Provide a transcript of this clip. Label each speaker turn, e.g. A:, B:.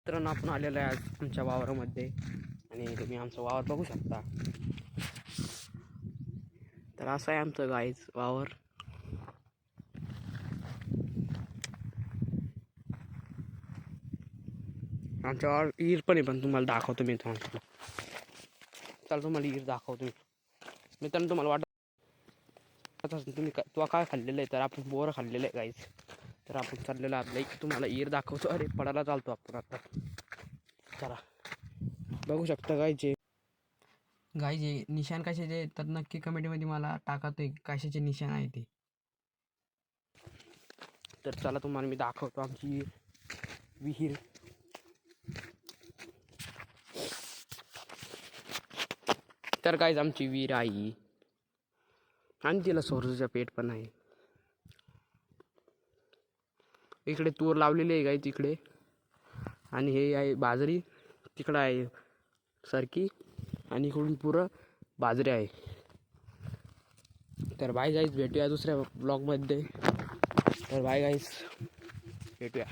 A: मित्रांनो, आपण आलेलो आहे आज आमच्या वावरामध्ये आणि तुम्ही आमचा वावर बघू शकता. तर असं आहे आमचं गाईच वावर. आमच्या वावर ईर पण आहे, पण तुम्हाला दाखवतो मी. चला तुम्हाला ईर दाखवतो मित्रांनो. तुम्हाला वाटत असेल तुम्ही तुला काय खाल्लेलं आहे, तर आपण बोरं खाल्लेलं आहे गाईच. तर आपण चाललेलं आपल्या तुम्हाला ईर दाखवतो. अरे पडायला चालतो आपण आता. चला बघू शकता गाईचे निशाण कशाचे, तर नक्की कमेंटमध्ये मला टाका ते कशाचे निशाण आहे ते. तर चला तुम्हाला मी दाखवतो आमची विहीर. तर गाईज आमची विहीर आहे आणि तिला सोर्सचा पेट पण आहे. इकडे तूर लावलेली आहे गाई तिकडे, आणि हे आहे बाजरी तिकडं आहे सारखी, आणि इकडून पुरं बाजरी आहे. तर बाय गाईज, भेटूया दुसऱ्या ब्लॉगमध्ये. तर बाय गाईज, भेटूया.